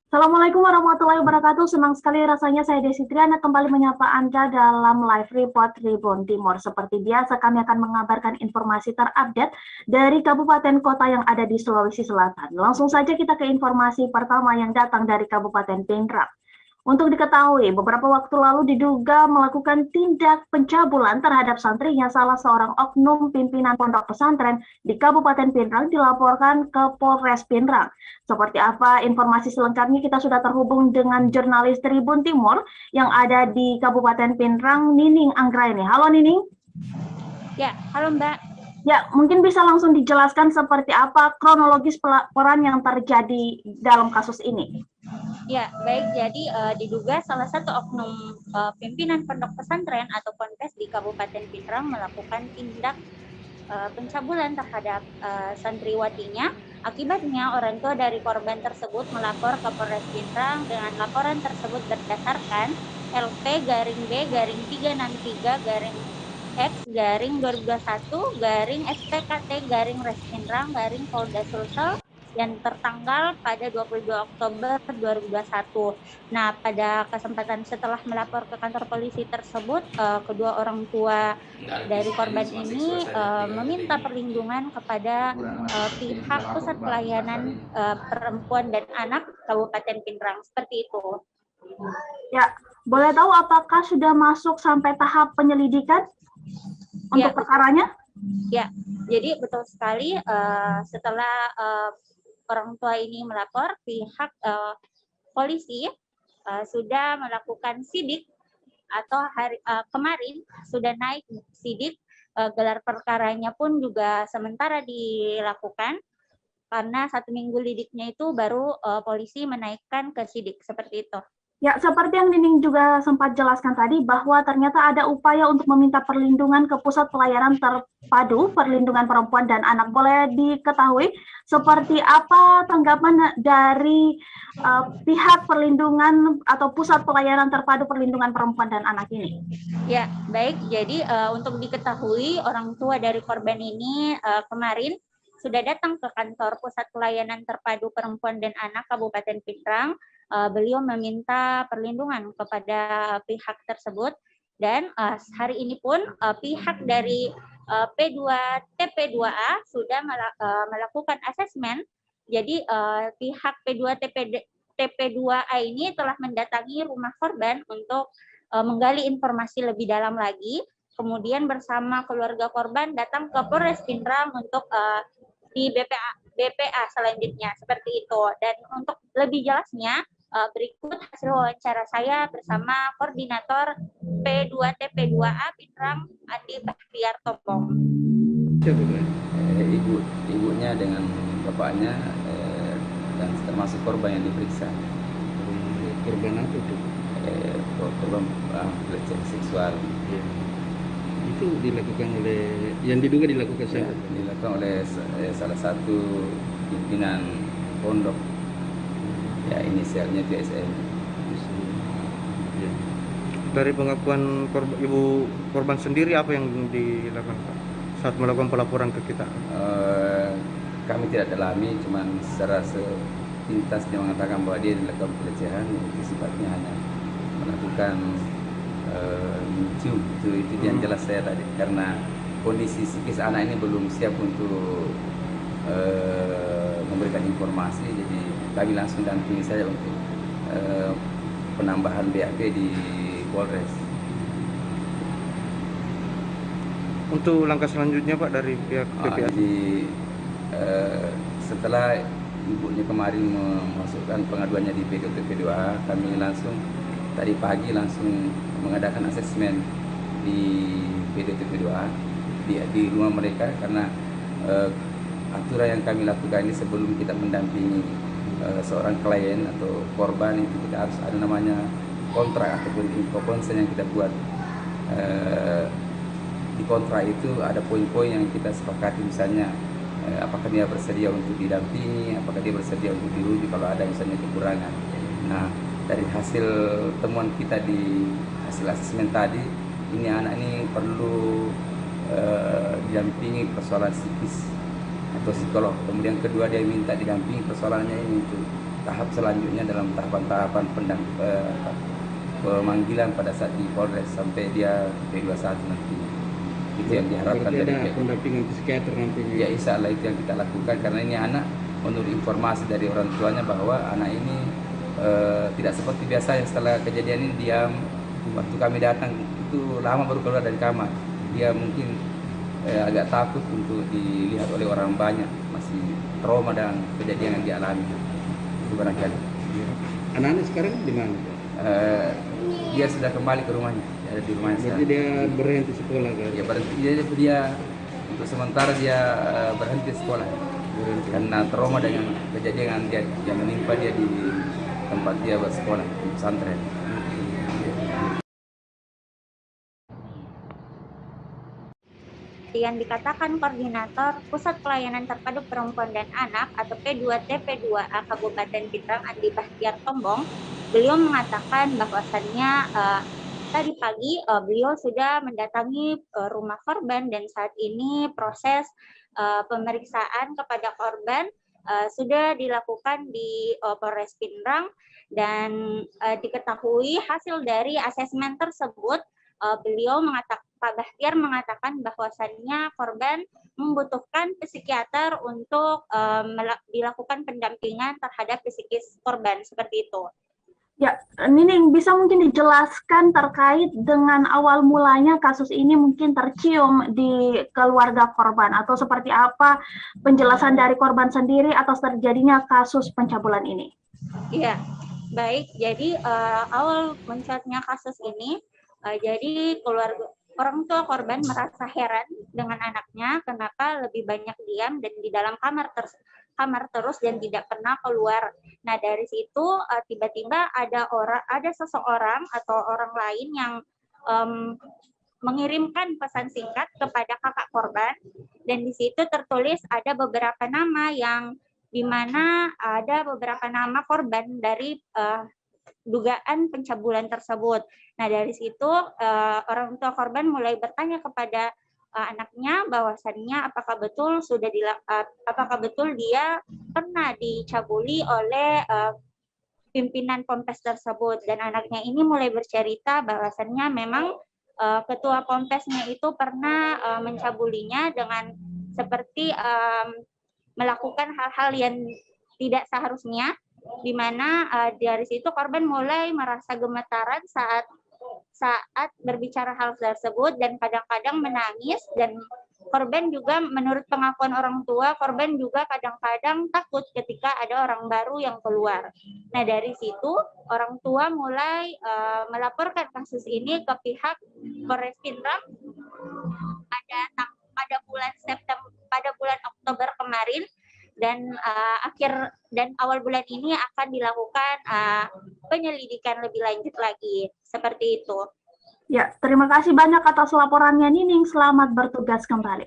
Assalamualaikum warahmatullahi wabarakatuh. Senang sekali rasanya saya Desi Triana kembali menyapa Anda dalam live report Tribun Timur. Seperti biasa kami akan mengabarkan informasi terupdate dari kabupaten kota yang ada di Sulawesi Selatan. Langsung saja kita ke informasi pertama yang datang dari Kabupaten Pindrang. Untuk diketahui, beberapa waktu lalu diduga melakukan tindak pencabulan terhadap santrinya salah seorang oknum pimpinan pondok pesantren di Kabupaten Pindrang dilaporkan ke Polres Pindrang. Seperti apa informasi selengkapnya kita sudah terhubung dengan jurnalis Tribun Timur yang ada di Kabupaten Pindrang, Nining Anggraini. Halo Nining. Ya, halo Mbak. Ya, mungkin bisa langsung dijelaskan seperti apa kronologis pelaporan yang terjadi dalam kasus ini. Ya, baik. Jadi diduga salah satu oknum pimpinan pondok pesantren atau ponpes di Kabupaten Pindrang melakukan tindak pencabulan terhadap santriwatinya. Akibatnya orang tua dari korban tersebut melapor ke Polres Pindrang dengan laporan tersebut berdasarkan LP-B-363-X-2021-SPKT-Res Pindrang Polda Sulsel yang tertanggal pada 22 Oktober 2021. Nah, pada kesempatan setelah melapor ke kantor polisi tersebut, kedua orang tua dari korban ini meminta perlindungan kepada pihak Pusat Pelayanan Perempuan dan Anak Kabupaten Pindrang. Seperti itu. Ya, boleh tahu apakah sudah masuk sampai tahap penyelidikan untuk perkaranya? Ya, jadi betul sekali setelah orang tua ini melapor, pihak polisi sudah melakukan sidik atau kemarin sudah naik sidik, gelar perkaranya pun juga sementara dilakukan karena 1 minggu lidiknya itu baru polisi menaikkan ke sidik, seperti itu. Ya, seperti yang Nining juga sempat jelaskan tadi, bahwa ternyata ada upaya untuk meminta perlindungan ke Pusat Pelayanan Terpadu Perlindungan Perempuan dan Anak. Boleh diketahui seperti apa tanggapan dari pihak perlindungan atau Pusat Pelayanan Terpadu Perlindungan Perempuan dan Anak ini? Ya, baik. Jadi untuk diketahui, orang tua dari korban ini kemarin sudah datang ke kantor Pusat Pelayanan Terpadu Perempuan dan Anak Kabupaten Pindrang. Beliau meminta perlindungan kepada pihak tersebut dan hari ini pun pihak dari P2TP2A sudah melakukan asesmen. Jadi pihak P2TP2A ini telah mendatangi rumah korban untuk menggali informasi lebih dalam lagi. Kemudian bersama keluarga korban datang ke Polres Pindrang untuk di BPA selanjutnya, seperti itu. Dan untuk lebih jelasnya, berikut hasil wawancara saya bersama koordinator P2TP2A Pindrang, Andi Bahtiar Topong. Ibunya dengan bapaknya dan termasuk korban yang diperiksa. Korban apa itu? Korban pelecehan seksual. Ya. Itu dilakukan oleh, yang diduga dilakukan siapa? Dilakukan oleh salah satu pimpinan pondok. Ya, inisialnya TSM. Ya. Dari pengakuan ibu korban sendiri, apa yang dilakukan saat melakukan pelaporan ke kita? Kami tidak dalami, cuman secara sepintas dia mengatakan bahwa dia dilakukan pelecehan, itu sifatnya hanya melakukan mencium. Itu yang jelas saya tadi, karena kondisi psikis anak ini belum siap untuk memberikan informasi, jadi kami langsung dampingi saja untuk penambahan BAP di Polres. Untuk langkah selanjutnya Pak dari pihak PPA? Jadi setelah ibunya kemarin memasukkan pengaduannya di P2TP2A, kami langsung tadi pagi langsung mengadakan asesmen di P2TP2A di rumah mereka, karena aturan yang kami lakukan ini sebelum kita mendampingi seorang klien atau korban, itu kita harus ada namanya kontrak ataupun info konsen yang kita buat. Di kontrak itu ada poin-poin yang kita sepakati, misalnya apakah dia bersedia untuk didampingi, apakah dia bersedia untuk dirujuk kalau ada misalnya kekurangan. Nah, dari hasil temuan kita di hasil asesmen tadi, ini anak ini perlu didampingi persoalan psikis atau psikolog. Kemudian kedua, dia minta didampingi persoalannya ini untuk tahap selanjutnya dalam tahapan-tahapan pemanggilan pada saat di Polres sampai dia P21 nanti. Itu yang diharapkan Berarti dari ada pendampingan psikiater nanti. ya, insya Allah itu yang kita lakukan, karena ini anak menurut informasi dari orang tuanya bahwa anak ini tidak seperti biasa yang setelah kejadian ini diam. Waktu kami datang itu lama baru keluar dari kamar. Dia mungkin agak takut untuk dilihat oleh orang banyak, masih trauma dengan kejadian yang dialami. Itu barangkali. Anak-anak sekarang di mana? Dia sudah kembali ke rumahnya, dia ada di rumahnya Berarti sekarang. dia berhenti sekolah kan? Ya berhenti, dia untuk sementara dia berhenti sekolah karena trauma dengan kejadian yang menimpa dia di tempat dia bersekolah di pesantren. Yang dikatakan Koordinator Pusat Pelayanan Terpadu Perempuan dan Anak atau P2TP2A Kabupaten Pindrang Andi Bahtiar Tombong, beliau mengatakan bahwasannya tadi pagi beliau sudah mendatangi rumah korban dan saat ini proses pemeriksaan kepada korban sudah dilakukan di Polres Pindrang dan diketahui hasil dari asesmen tersebut. Beliau mengatakan, Pak Bahtiar mengatakan bahwasannya korban membutuhkan psikiater untuk dilakukan pendampingan terhadap psikis korban, seperti itu. Ya, Nining bisa mungkin dijelaskan terkait dengan awal mulanya kasus ini mungkin tercium di keluarga korban atau seperti apa penjelasan dari korban sendiri atas terjadinya kasus pencabulan ini? Iya, baik. Jadi awal munculnya kasus ini, jadi orang tua korban merasa heran dengan anaknya kenapa lebih banyak diam dan di dalam kamar terus dan tidak pernah keluar. Nah, dari situ tiba-tiba ada seseorang atau orang lain yang mengirimkan pesan singkat kepada kakak korban dan di situ tertulis ada beberapa nama yang di mana ada beberapa nama korban dari dugaan pencabulan tersebut. Nah, dari situ orang tua korban mulai bertanya kepada anaknya bahwasannya apakah betul dia pernah dicabuli oleh pimpinan Ponpes tersebut, dan anaknya ini mulai bercerita bahwasannya memang ketua Ponpesnya itu pernah mencabulinya dengan seperti melakukan hal-hal yang tidak seharusnya, di mana dari situ korban mulai merasa gemetaran saat berbicara hal tersebut dan kadang-kadang menangis, dan korban juga menurut pengakuan orang tua, korban juga kadang-kadang takut ketika ada orang baru yang keluar. Nah, dari situ orang tua mulai melaporkan kasus ini ke pihak Polres Pindrang pada bulan Oktober kemarin, dan awal bulan ini akan dilakukan penyelidikan lebih lanjut lagi, seperti itu. Ya, terima kasih banyak atas laporannya Nining. Selamat bertugas kembali.